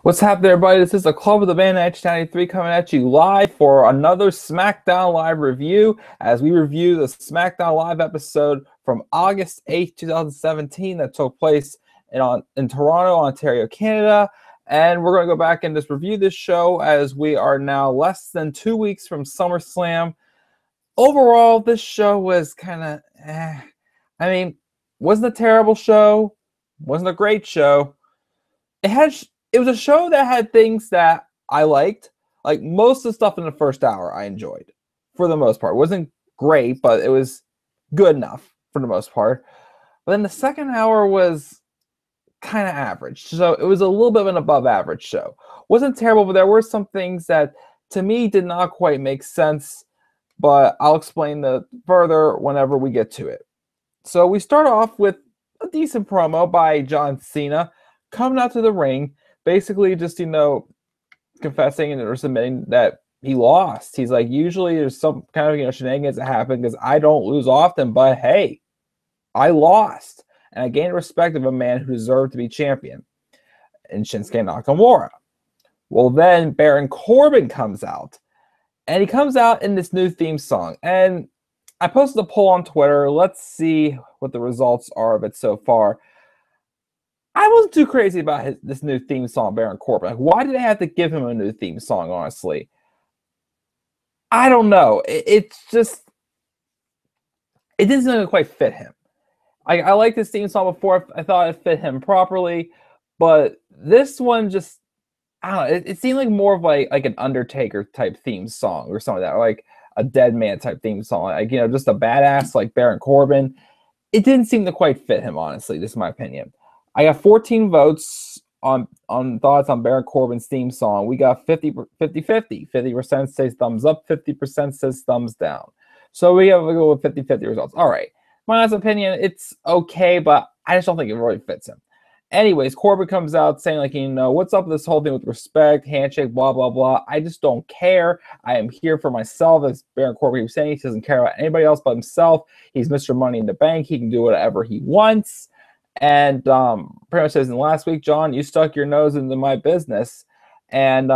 What's happening, everybody? This is the Club of the Band 1993 coming at you live for another SmackDown Live review as we review the SmackDown Live episode from August 8th, 2017 that took place in Toronto, Ontario, Canada. And we're going to go back and just review this show as we are now less than 2 weeks from SummerSlam. Overall, this show was kind of I mean, wasn't a terrible show, wasn't a great show. It was a show that had things that I liked. Like most of the stuff in the first hour I enjoyed for the most part. It wasn't great, but it was good enough for the most part. But then the second hour was kind of average. So it was a little bit of an above average show. Wasn't terrible, but there were some things that to me did not quite make sense. But I'll explain that further whenever we get to it. So we start off with a decent promo by John Cena coming out to the ring. Basically, just, confessing and submitting that he lost. He's like, usually there's some kind of, shenanigans that happen because I don't lose often, but hey, I lost. And I gained respect of a man who deserved to be champion in Shinsuke Nakamura. Well, then Baron Corbin comes out, and he comes out in this new theme song. And I posted a poll on Twitter. Let's see what the results are of it so far. I wasn't too crazy about this new theme song, Baron Corbin. Like, why did they have to give him a new theme song, honestly? I don't know. It's just, it didn't quite fit him. I liked this theme song before. I thought it fit him properly. But this one just, I don't know. It seemed like more of like an Undertaker type theme song or something like that. Or like a Dead Man type theme song. Like, just a badass like Baron Corbin. It didn't seem to quite fit him, honestly. This is my opinion. I got 14 votes on thoughts on Baron Corbin's theme song. We got 50-50. 50% says thumbs up, 50% says thumbs down. So we have to go with 50-50 results. All right. My honest opinion, it's okay, but I just don't think it really fits him. Anyways, Corbin comes out saying, like, what's up with this whole thing with respect, handshake, blah, blah, blah. I just don't care. I am here for myself. As Baron Corbin was saying, he doesn't care about anybody else but himself. He's Mr. Money in the Bank. He can do whatever he wants. And pretty much says, in last week, John, you stuck your nose into my business. And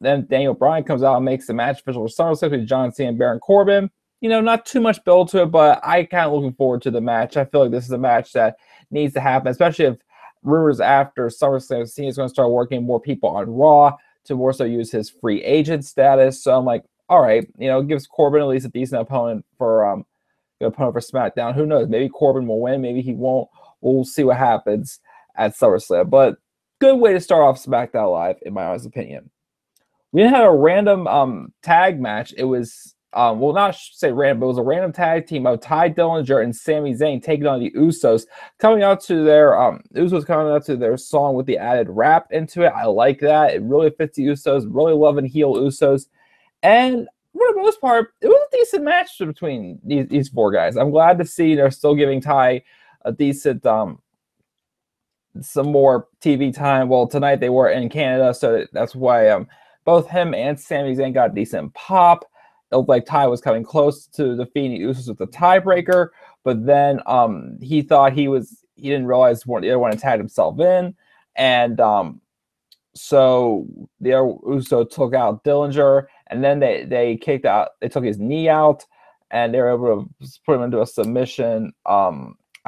then Daniel Bryan comes out and makes the match official for SummerSlam between John Cena and Baron Corbin. Not too much build to it, but I kind of looking forward to the match. I feel like this is a match that needs to happen, especially if rumors after SummerSlam, Cena's going to start working more people on Raw to more so use his free agent status. So I'm like, all right, gives Corbin at least a decent opponent for SmackDown. Who knows? Maybe Corbin will win. Maybe he won't. We'll see what happens at SummerSlam. But good way to start off SmackDown Live, in my honest opinion. We had a random tag match. It was, not say random, but it was a random tag team of Ty Dillinger and Sami Zayn taking on the Usos, coming out to their Usos coming out to their song with the added rap into it. I like that. It really fits the Usos. Really loving heel Usos. And for the most part, it was a decent match between these four guys. I'm glad to see they're still giving Ty a decent some more TV time. Well, tonight they were in Canada, so that's why both him and Sami Zayn got a decent pop. It looked like Ty was coming close to defeating Usos with the tiebreaker, but then he thought he didn't realize the other one had tagged himself in, and so the other Uso took out Dillinger, and then they took his knee out, and they were able to put him into a submission.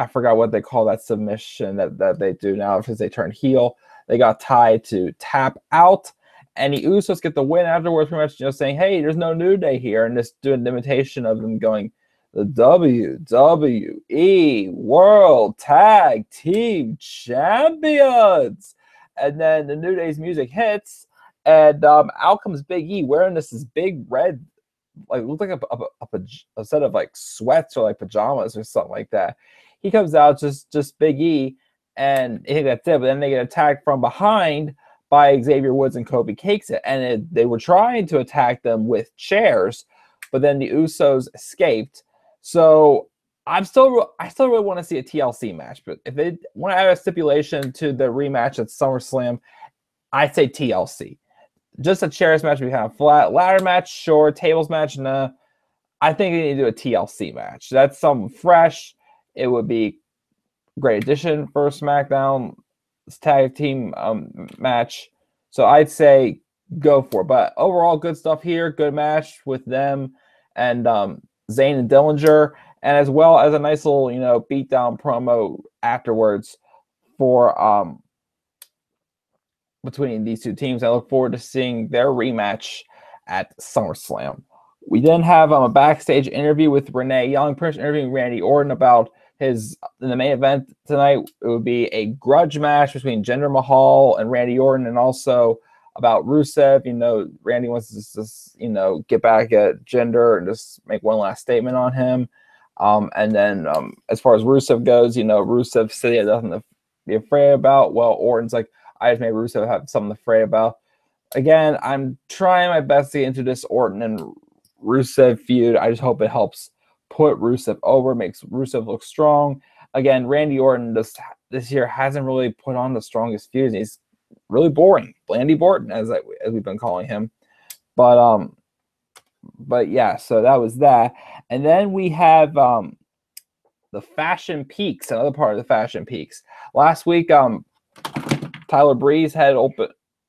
I forgot what they call that submission that they do now because they turn heel. They got Ty to tap out, and the Usos get the win afterwards, pretty much saying, hey, there's no New Day here, and just doing an imitation of them going, the WWE World Tag Team Champions. And then the New Day's music hits, and out comes Big E wearing this big red, like looked like a set of like sweats or like pajamas or something like that. He comes out just Big E, and I think that's it. But then they get attacked from behind by Xavier Woods and Kobe Cakes it. And they were trying to attack them with chairs, but then the Usos escaped. So I still really want to see a TLC match. But if they want to add a stipulation to the rematch at SummerSlam, I'd say TLC. Just a chairs match would be kind of flat. Ladder match, sure. Tables match, nah. I think they need to do a TLC match. That's something fresh. It would be a great addition for SmackDown tag team match. So I'd say go for it. But overall, good stuff here. Good match with them and Zayn and Dillinger, and as well as a nice little, beatdown promo afterwards for between these two teams. I look forward to seeing their rematch at SummerSlam. We then have a backstage interview with Renee Young, interviewing Randy Orton about in the main event tonight. It would be a grudge match between Jinder Mahal and Randy Orton, and also about Rusev. Randy wants to just get back at Jinder and just make one last statement on him. And then as far as Rusev goes, Rusev said he had nothing to be afraid about. Well, Orton's like, I just made Rusev have something to afraid about. Again, I'm trying my best to get into this Orton and Rusev feud. I just hope it helps put Rusev over, makes Rusev look strong. Again, Randy Orton this year hasn't really put on the strongest feuds. He's really boring, Blandy Borton, as we've been calling him. But yeah, so that was that. And then we have the Fashion Peaks, another part of the Fashion Peaks. Last week, Tyler Breeze had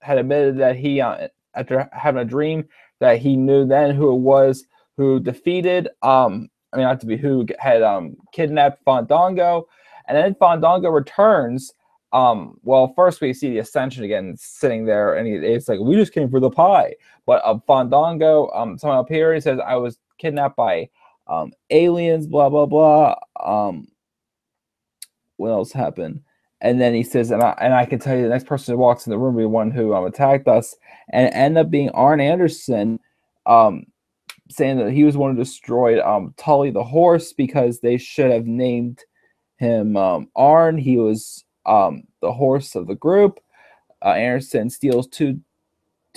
admitted that he, after having a dream, that he knew then who it was who defeated, who had kidnapped Fandango. And then Fandango returns. Well, first we see the Ascension again sitting there, and it's like, we just came for the pie. But Fandango, someone up here, he says, I was kidnapped by aliens, blah, blah, blah. What else happened? And then he says, and I can tell you the next person who walks in the room will be one who attacked us, and it ended up being Arn Anderson, saying that he was one who destroyed Tully the horse because they should have named him Arn. He was the horse of the group. Anderson steals two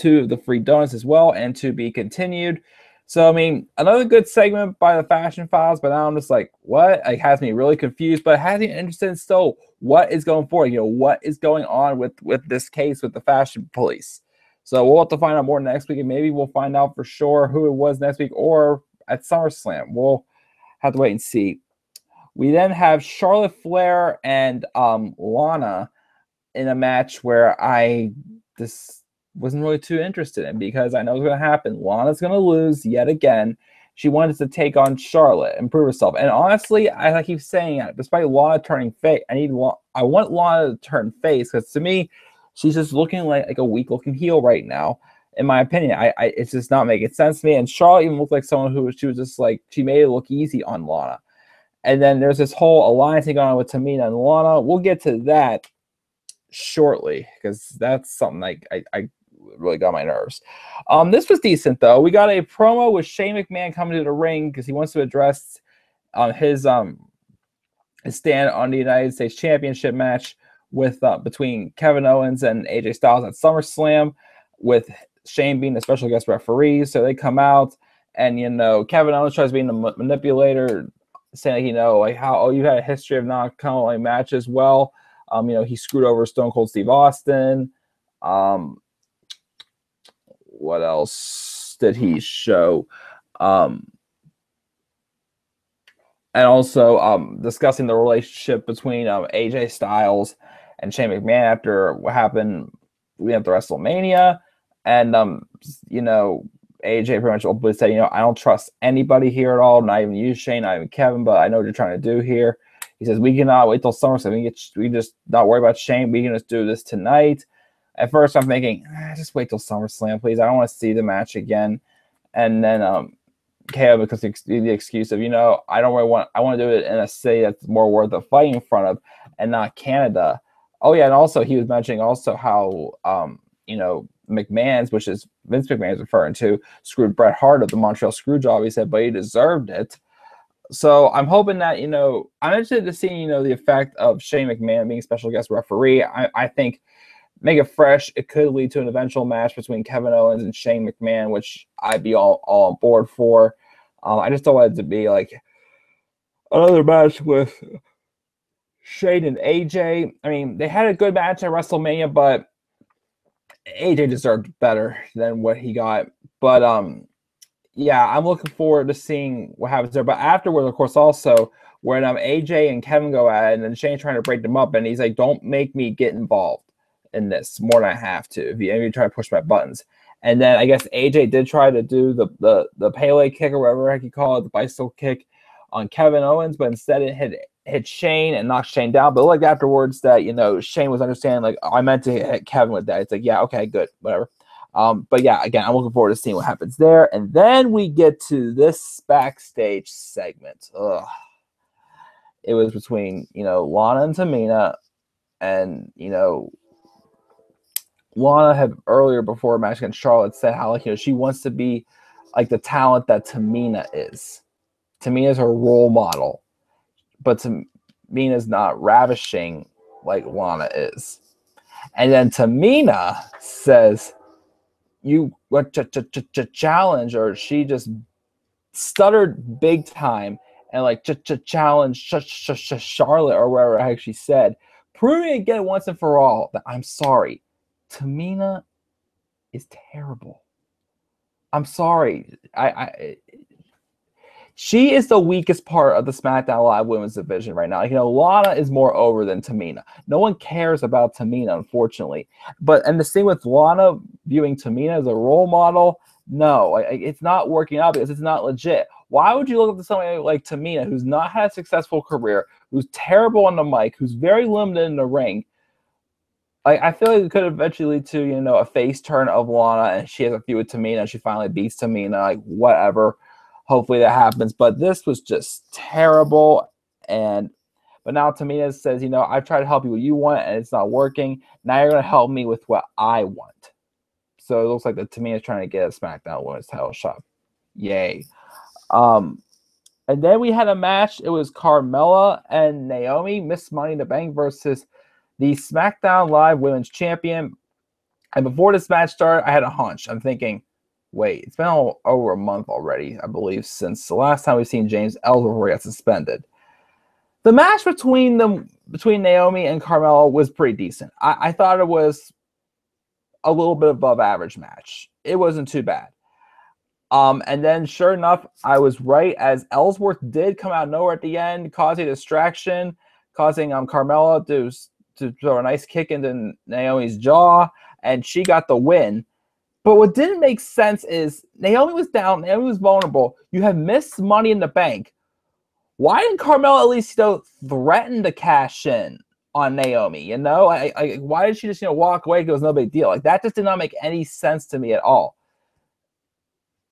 of the free donuts as well, and to be continued. So, another good segment by the Fashion Files, but now I'm just like, what? It has me really confused, but it has me interested in still what is going forward. What is going on with this case with the Fashion Police? So we'll have to find out more next week, and maybe we'll find out for sure who it was next week or at SummerSlam. We'll have to wait and see. We then have Charlotte Flair and Lana in a match where I just wasn't really too interested in, because I know it's going to happen. Lana's going to lose yet again. She wanted to take on Charlotte and prove herself. And honestly, as I keep saying, despite Lana turning face, I want Lana to turn face, because to me, she's just looking like a weak-looking heel right now. In my opinion, it's just not making sense to me. And Charlotte even looked like someone who she was just like, she made it look easy on Lana. And then there's this whole alliance going on with Tamina and Lana. We'll get to that shortly, because that's something I really got my nerves. This was decent, though. We got a promo with Shane McMahon coming to the ring because he wants to address his stand on the United States Championship match with between Kevin Owens and AJ Styles at SummerSlam, with Shane being the special guest referee. So they come out, and Kevin Owens tries being the manipulator, saying how you had a history of not calling matches well. He screwed over Stone Cold Steve Austin. What else did he show? And also discussing the relationship between AJ Styles and Shane McMahon after what happened leading up to WrestleMania. And, AJ pretty much openly said, I don't trust anybody here at all, not even you, Shane, not even Kevin, but I know what you're trying to do here. He says, we cannot wait till SummerSlam. We can just not worry about Shane. We can just do this tonight. At first, I'm thinking, just wait till SummerSlam, please. I don't want to see the match again. And then KO, because the excuse of, I don't really want to do it in a city that's more worth the fight in front of, and not Canada. Oh, yeah, and also he was mentioning also how, McMahon's, which is Vince McMahon's referring to, screwed Bret Hart of the Montreal Screwjob. He said, but he deserved it. So I'm hoping that, I'm interested to see, the effect of Shane McMahon being special guest referee. I think make it fresh. It could lead to an eventual match between Kevin Owens and Shane McMahon, which I'd be all on board for. I just don't want it to be like another match with Shane and AJ. They had a good match at WrestleMania, but AJ deserved better than what he got. But yeah, I'm looking forward to seeing what happens there. But afterwards, of course, also when AJ and Kevin go at it, and then Shane's trying to break them up, and he's like, "Don't make me get involved." in this more than I have to. If you try to push my buttons. And then I guess AJ did try to do the Pele kick or whatever the heck you call it, the bicycle kick on Kevin Owens, but instead it hit Shane and knocked Shane down. But like afterwards that, Shane was understanding, like, I meant to hit Kevin with that. It's like, yeah, okay, good, whatever. But yeah, again, I'm looking forward to seeing what happens there. And then we get to this backstage segment. Ugh. It was between, Lana and Tamina. And, Lana had earlier before a match against Charlotte said how, like, she wants to be like the talent that Tamina is. Tamina is her role model. But Tamina's not ravishing like Lana is. And then Tamina says, you what challenge, or she just stuttered big time and like challenge Charlotte or whatever I actually said, proving again once and for all that I'm sorry, Tamina is terrible. I'm sorry. She is the weakest part of the SmackDown Live Women's division right now. Lana is more over than Tamina. No one cares about Tamina, unfortunately. And the same with Lana viewing Tamina as a role model. No, it's not working out because it's not legit. Why would you look up to somebody like Tamina, who's not had a successful career, who's terrible on the mic, who's very limited in the ring? I feel like it could eventually lead to, a face turn of Lana, and she has a feud with Tamina, and she finally beats Tamina, like, whatever. Hopefully that happens. But this was just terrible. But now Tamina says, I've tried to help you with what you want, and it's not working. Now you're going to help me with what I want. So it looks like that Tamina's trying to get a SmackDown Women's title shot. Yay. And then we had a match. It was Carmella and Naomi, Miss Money in the Bank versus the SmackDown Live Women's Champion. And before this match started, I had a hunch. I'm thinking, wait, it's been over a month already, I believe, since the last time we've seen James Ellsworth before he got suspended. The match between Naomi and Carmella was pretty decent. I thought it was a little bit above average match. It wasn't too bad. And then, sure enough, I was right, as Ellsworth did come out of nowhere at the end, causing a distraction, causing Carmella to throw a nice kick into Naomi's jaw, and she got the win. But what didn't make sense is Naomi was down, Naomi was vulnerable. You have Miss Money in the Bank. Why didn't Carmella at least threaten to cash in on Naomi? Why did she just walk away? It was no big deal. Like, that just did not make any sense to me at all.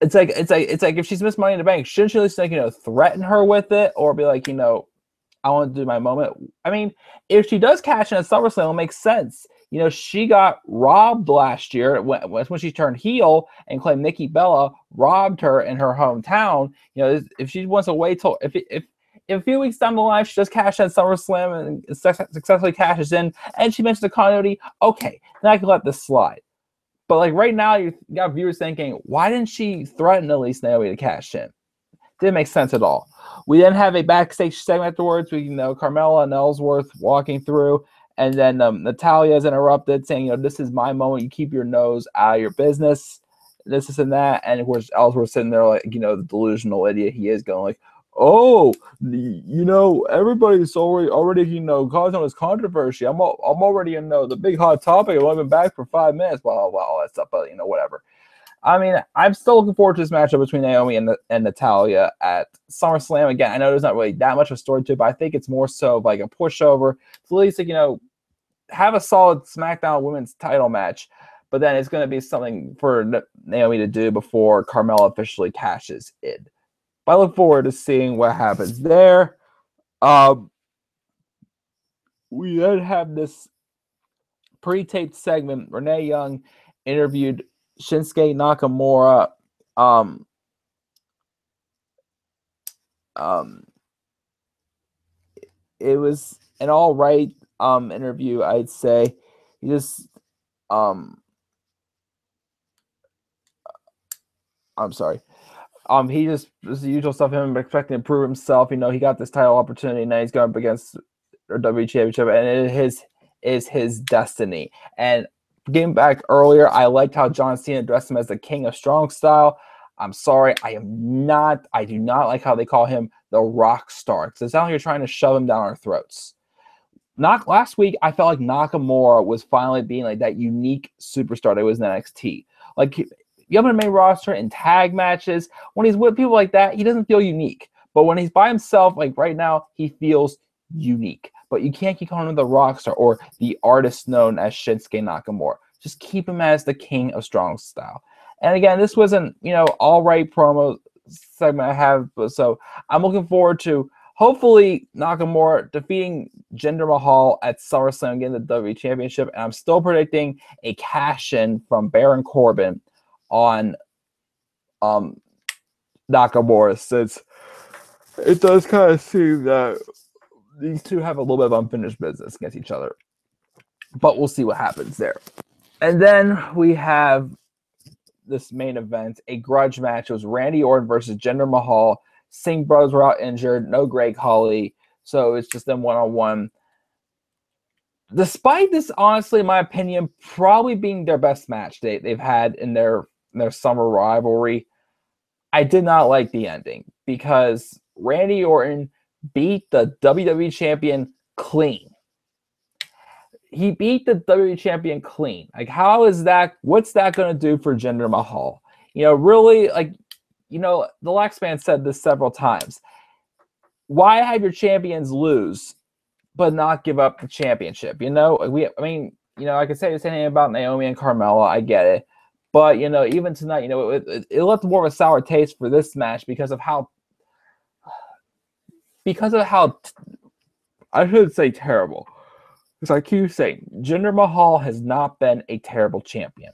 It's like if she's Miss Money in the Bank, shouldn't she at least threaten her with it, or be like, I want to do my moment? I mean, if she does cash in at SummerSlam, it makes sense. She got robbed last year when she turned heel and claimed Nikki Bella robbed her in her hometown. If she wants to wait till if a few weeks down the line she does cash in at SummerSlam and successfully cashes in, and she mentions the continuity, okay, then I can let this slide. But like right now, you got viewers thinking, why didn't she threaten at least Naomi to cash in? Didn't make sense at all. We then have a backstage segment afterwards. Carmella and Ellsworth walking through, and then Natalya is interrupted, saying, this is my moment. You keep your nose out of your business. This and that. And of course, Ellsworth sitting there like, the delusional idiot he is, going like, oh, everybody's already causing this controversy. I'm already in the big hot topic. I've only been back for 5 minutes, blah, blah, blah, all that stuff, but whatever. I mean, I'm still looking forward to this matchup between Naomi and Natalya at SummerSlam. Again, I know there's not really that much of a story to it, but I think it's more so of like a pushover to at least, have a solid SmackDown Women's title match. But then it's going to be something for Naomi to do before Carmella officially cashes in. But I look forward to seeing what happens there. We then have this pre-taped segment. Renee Young interviewed Shinsuke Nakamura. It was an all right interview, I'd say. He just I'm sorry. He just was the usual stuff. Him expecting to prove himself. He got this title opportunity. Now he's going up against a WWE Championship, and it is his destiny. And getting back earlier, I liked how John Cena addressed him as the King of Strong Style. I'm sorry, I do not like how they call him the Rock Star, because it sounds like you're trying to shove him down our throats. last week, I felt like Nakamura was finally being like that unique superstar that was in NXT. Like, you have him in the main roster in tag matches. When he's with people like that, he doesn't feel unique. But when he's by himself, like right now, he feels unique. But you can't keep calling him the rockstar or the artist known as Shinsuke Nakamura. Just keep him as the king of strong style. And again, this wasn't, all right promo segment I have. So I'm looking forward to hopefully Nakamura defeating Jinder Mahal at SummerSlam, getting the WWE Championship. And I'm still predicting a cash-in from Baron Corbin on Nakamura, since it does kind of seem that these two have a little bit of unfinished business against each other. But we'll see what happens there. And then we have this main event, a grudge match. It was Randy Orton versus Jinder Mahal. Singh brothers were out injured. No Greg Hawley. So it's just them one-on-one. Despite this, honestly, in my opinion, probably being their best match they've had in their summer rivalry, I did not like the ending because Randy Orton beat the WWE Champion clean. He beat the WWE Champion clean. Like, how is that? What's that going to do for Jinder Mahal? Really, the Lax Man said this several times. Why have your champions lose, but not give up the championship? I could say the same thing about Naomi and Carmella. I get it. But, even tonight, it left more of a sour taste for this match because of how I should say terrible. Because I keep saying, Jinder Mahal has not been a terrible champion.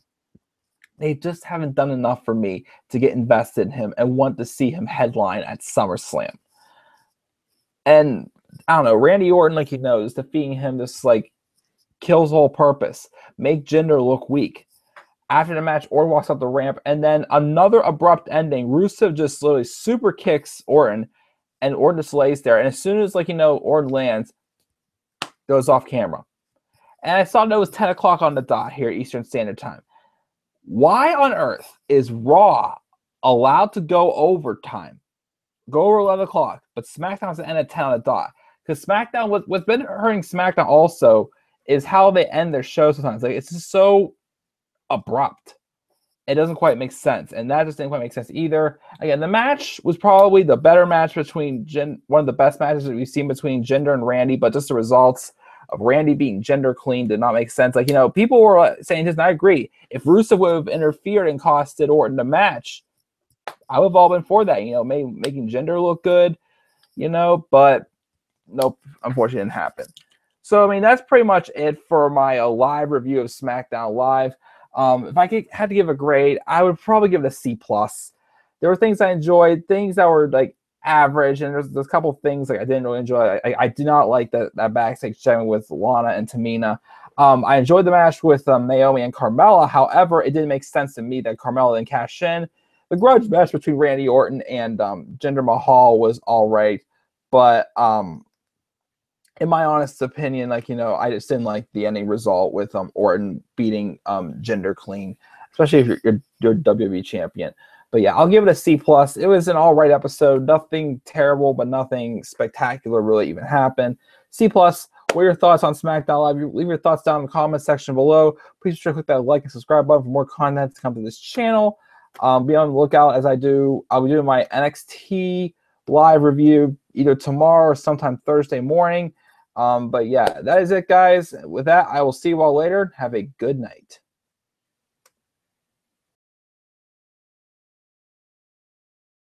They just haven't done enough for me to get invested in him and want to see him headline at SummerSlam. And I don't know, Randy Orton, like he knows, defeating him just kills the whole purpose. Make Jinder look weak. After the match, Orton walks up the ramp, and then another abrupt ending. Rusev just literally super kicks Orton, and Orton just lays there. And as soon as Orton lands, goes off camera. And I saw that it was 10 o'clock on the dot here, Eastern Standard Time. Why on earth is Raw allowed to go overtime? Go over 11 o'clock, but SmackDown's the end at 10 on the dot. Because SmackDown, what's been hurting SmackDown also is how they end their show sometimes. It's just so abrupt. It doesn't quite make sense. And that just didn't quite make sense either. Again, the match was probably the better match between one of the best matches that we've seen between Jinder and Randy, but just the results of Randy beating Jinder clean did not make sense. People were saying this, and I agree. If Rusev would have interfered and costed Orton the match, I would have all been for that. Making Jinder look good, but nope, unfortunately it didn't happen. So, that's pretty much it for my live review of SmackDown Live. If I had to give a grade, I would probably give it a C+. There were things I enjoyed, things that were average, and there's a couple of things I didn't really enjoy. I do not like that backstage segment with Lana and Tamina. I enjoyed the match with Naomi and Carmella. However, it didn't make sense to me that Carmella didn't cash in. The grudge match between Randy Orton and Jinder Mahal was all right, but in my honest opinion, I just didn't like the ending result with Orton beating Jinder clean, especially if you're WWE champion. But yeah, I'll give it a C+. It was an all right episode. Nothing terrible, but nothing spectacular really even happened. C+. What are your thoughts on SmackDown Live? Leave your thoughts down in the comment section below. Please be sure to click that like and subscribe button for more content to come to this channel. Be on the lookout as I'll be doing my NXT live review either tomorrow or sometime Thursday morning. But yeah, that is it, guys. With that, I will see you all later. Have a good night.